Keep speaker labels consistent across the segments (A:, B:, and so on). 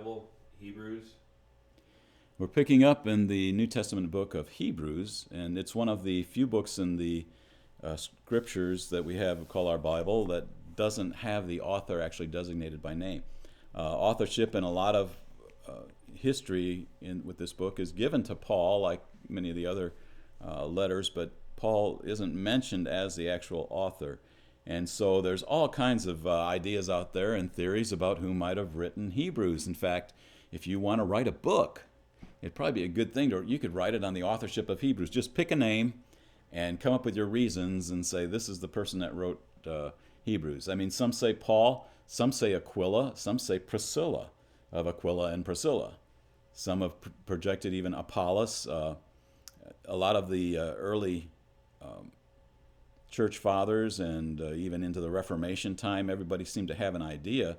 A: Bible, Hebrews?
B: We're picking up in the New Testament book of Hebrews, and it's one of the few books in the scriptures that we have called our Bible that doesn't have the author actually designated by name. Authorship in a lot of history with this book is given to Paul, like many of the other letters, but Paul isn't mentioned as the actual author. And so there's all kinds of ideas out there and theories about who might have written Hebrews. In fact, if you want to write a book, it'd probably be a good thing you could write it on the authorship of Hebrews. Just pick a name and come up with your reasons and say, this is the person that wrote Hebrews. I mean, some say Paul, some say Aquila, some say Priscilla of Aquila and Priscilla. Some have projected even Apollos. A lot of the early church fathers and even into the Reformation time, everybody seemed to have an idea.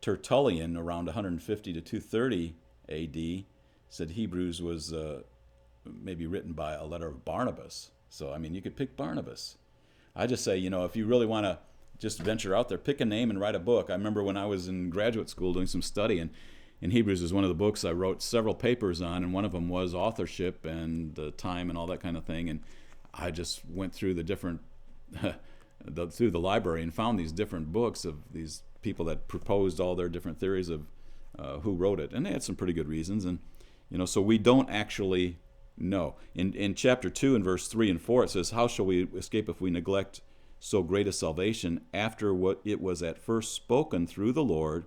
B: Tertullian, around 150 to 230 A.D., said Hebrews was maybe written by a letter of Barnabas. So, I mean, you could pick Barnabas. I just say, if you really want to just venture out there, pick a name and write a book. I remember when I was in graduate school doing some study, and Hebrews is one of the books I wrote several papers on, and one of them was authorship and time and all that kind of thing. And I just went through the different, through the library and found these different books of these people that proposed all their different theories of who wrote it. And they had some pretty good reasons. And, so we don't actually know. In chapter 2 and verse 3 and 4, it says, how shall we escape if we neglect so great a salvation? After what it was at first spoken through the Lord,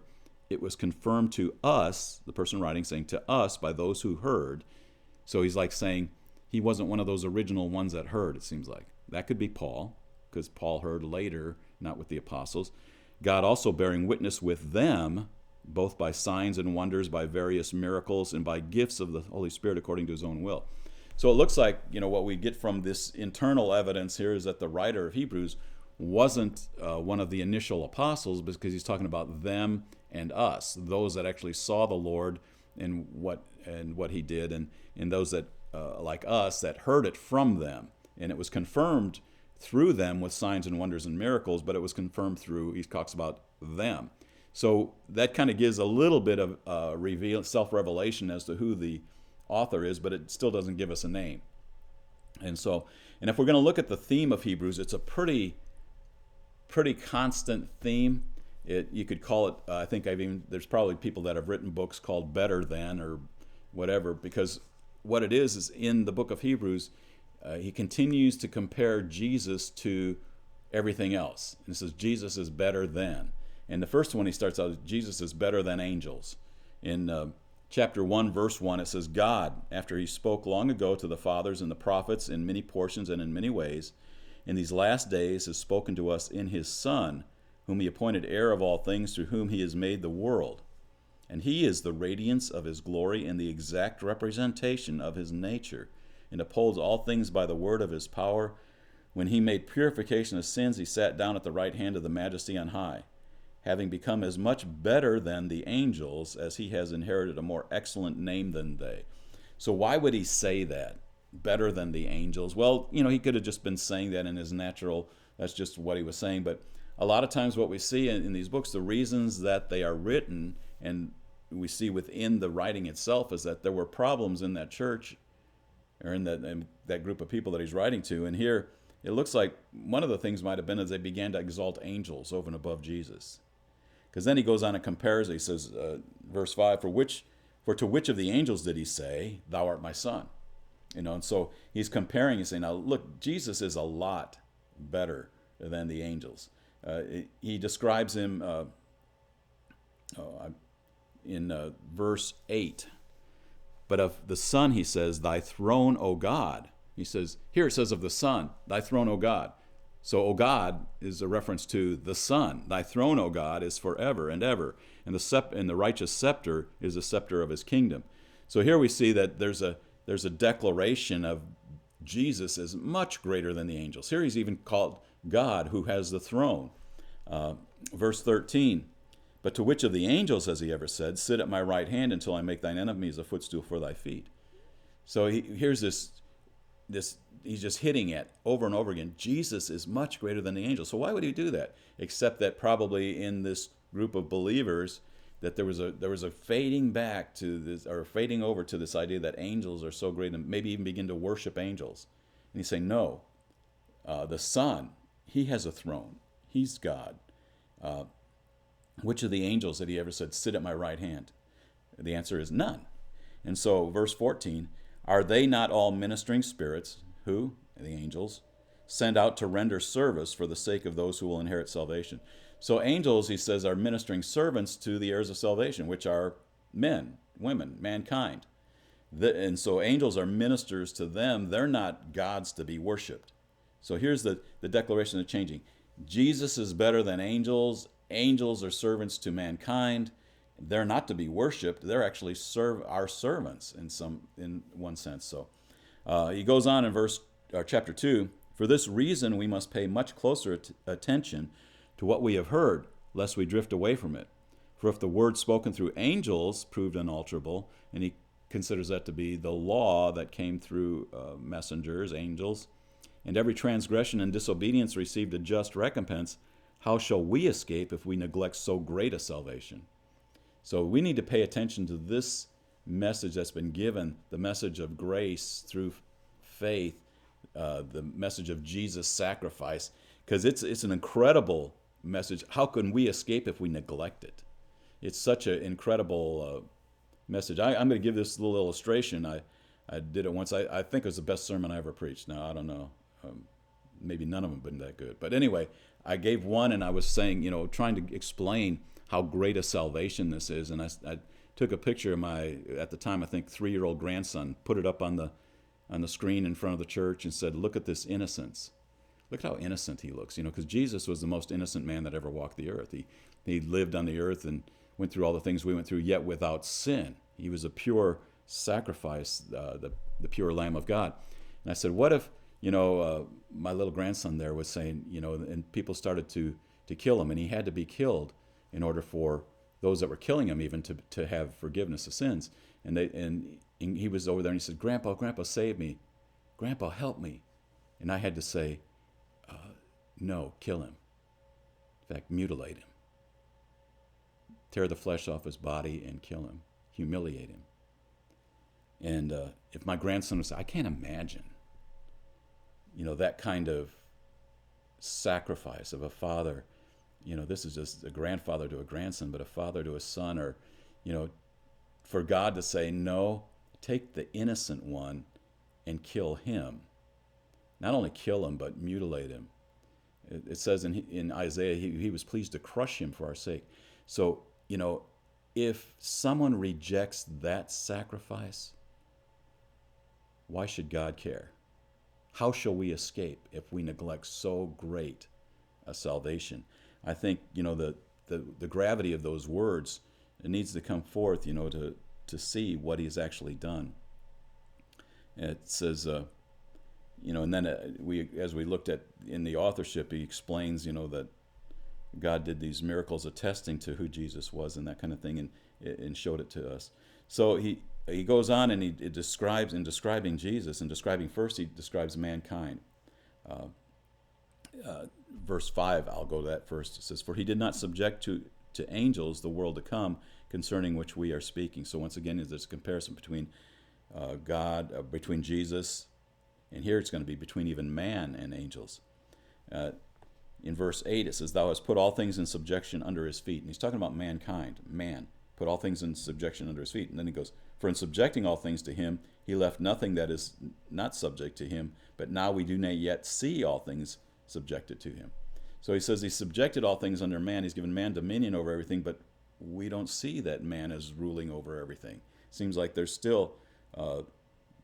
B: it was confirmed to us, the person writing saying to us, by those who heard. So he's like saying he wasn't one of those original ones that heard, it seems like. That could be Paul, because Paul heard later, not with the apostles. God also bearing witness with them, both by signs and wonders, by various miracles, and by gifts of the Holy Spirit according to his own will. So it looks like, what we get from this internal evidence here is that the writer of Hebrews wasn't one of the initial apostles, because he's talking about them and us, those that actually saw the Lord and what he did, and those that, like us, that heard it from them. And it was confirmed through them with signs and wonders and miracles, but it was confirmed through, he talks about them. So that kind of gives a little bit of self-revelation as to who the author is, but it still doesn't give us a name. And if we're going to look at the theme of Hebrews, it's a pretty constant theme. You could call it, I think there's probably people that have written books called Better Than or whatever, because what it is in the book of Hebrews, he continues to compare Jesus to everything else. And it says Jesus is better than. And the first one he starts out, Jesus is better than angels. In chapter 1, verse 1, it says, God, after he spoke long ago to the fathers and the prophets in many portions and in many ways, in these last days has spoken to us in his Son, whom he appointed heir of all things, through whom he has made the world. And he is the radiance of his glory and the exact representation of his nature, and upholds all things by the word of his power. When he made purification of sins, he sat down at the right hand of the Majesty on high, having become as much better than the angels as he has inherited a more excellent name than they. So why would he say that? Better than the angels? Well, he could have just been saying that in his natural, that's just what he was saying. But a lot of times what we see in these books, the reasons that they are written, and we see within the writing itself, is that there were problems in that church, or in that group of people that he's writing to. And here, it looks like one of the things might have been as they began to exalt angels over and above Jesus. Because then he goes on and compares, he says, verse 5, For to which of the angels did he say, Thou art my son? And so he's comparing, he's saying, now look, Jesus is a lot better than the angels. He describes him in verse 8. But of the Son, he says, Thy throne, O God. He says, here it says of the Son, Thy throne, O God. So, O God is a reference to the Son. Thy throne, O God, is forever and ever. And the righteous scepter is the scepter of his kingdom. So here we see that there's a declaration of Jesus as much greater than the angels. Here he's even called God who has the throne. Verse 13, But to which of the angels has he ever said, Sit at my right hand until I make thine enemies a footstool for thy feet? So here's this he's just hitting it over and over again. Jesus is much greater than the angels. So why would he do that? Except that probably in this group of believers that there was a fading back to this, or fading over to this idea that angels are so great, and maybe even begin to worship angels. And he's saying, no, the Son, he has a throne. He's God. Which of the angels had he ever said, sit at my right hand? The answer is none. And so, verse 14, are they not all ministering spirits, who, the angels, send out to render service for the sake of those who will inherit salvation? So angels, he says, are ministering servants to the heirs of salvation, which are men, women, mankind. And so angels are ministers to them. They're not gods to be worshipped. So here's the declaration of changing. Jesus is better than angels. Angels are servants to mankind. They're not to be worshipped. They're actually our servants in one sense. So he goes on in chapter 2. For this reason, we must pay much closer attention to what we have heard, lest we drift away from it. For if the word spoken through angels proved unalterable, and he considers that to be the law that came through messengers, angels, and every transgression and disobedience received a just recompense, how shall we escape if we neglect so great a salvation? So we need to pay attention to this message that's been given, the message of grace through faith, the message of Jesus' sacrifice, because it's an incredible message. How can we escape if we neglect it? It's such an incredible message. I'm going to give this little illustration. I did it once. I think it was the best sermon I ever preached. Now, I don't know. Maybe none of them have been that good. But anyway, I gave one, and I was saying, trying to explain how great a salvation this is. And I took a picture of my, at the time, I think, 3-year-old grandson, put it up on the screen in front of the church and said, look at this innocence. Look at how innocent he looks, because Jesus was the most innocent man that ever walked the earth. He lived on the earth and went through all the things we went through, yet without sin. He was a pure sacrifice, the pure Lamb of God. And I said, what if, my little grandson there was saying, and people started to kill him, and he had to be killed in order for those that were killing him even to have forgiveness of sins. And he was over there, and he said, Grandpa, save me. Grandpa, help me. And I had to say, no, kill him. In fact, mutilate him. Tear the flesh off his body and kill him. Humiliate him. And if my grandson was, I can't imagine, that kind of sacrifice of a father. This is just a grandfather to a grandson, but a father to a son, or, for God to say, no, take the innocent one and kill him. Not only kill him, but mutilate him. It says in Isaiah, he was pleased to crush him for our sake. So, if someone rejects that sacrifice, why should God care? How shall we escape if we neglect so great a salvation? I think, the gravity of those words, it needs to come forth, to see what he's actually done. And it says, and then as we looked at in the authorship, he explains, that God did these miracles attesting to who Jesus was and that kind of thing, and showed it to us. So he goes on, and he describes, in describing Jesus, and he describes mankind. Verse 5, I'll go to that first. It says, for he did not subject to angels the world to come, concerning which we are speaking. So once again, there's a comparison between between Jesus, and here it's going to be between even man and angels. In verse 8, it says, thou hast put all things in subjection under his feet. And he's talking about mankind. Man, put all things in subjection under his feet. And then he goes, for in subjecting all things to him, he left nothing that is not subject to him, but now we do not yet see all things subjected to him. So he says he subjected all things under man. He's given man dominion over everything, but we don't see that man is ruling over everything. Seems like there's still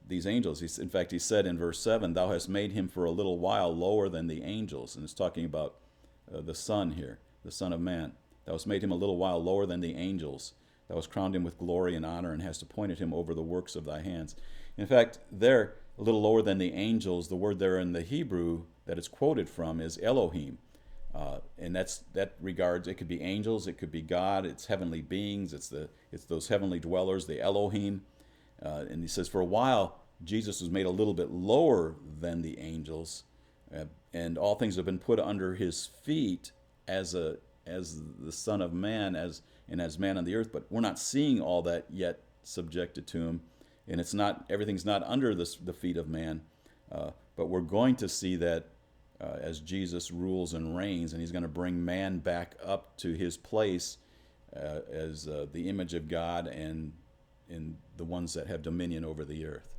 B: these angels. In fact, he said in verse 7, thou hast made him for a little while lower than the angels. And it's talking about the Son here, the Son of Man. Thou hast made him a little while lower than the angels. Thou hast crowned him with glory and honor, and hast appointed him over the works of thy hands. In fact, there, a little lower than the angels, the word there in the Hebrew that it's quoted from is Elohim. And that regards, it could be angels, it could be God, it's heavenly beings, it's those heavenly dwellers, the Elohim. And he says, for a while, Jesus was made a little bit lower than the angels, and all things have been put under his feet as a as the Son of Man, as man on the earth, but we're not seeing all that yet subjected to him, and it's not, everything's not under the feet of man, but we're going to see that as Jesus rules and reigns, and he's going to bring man back up to his place as the image of God and the ones that have dominion over the earth.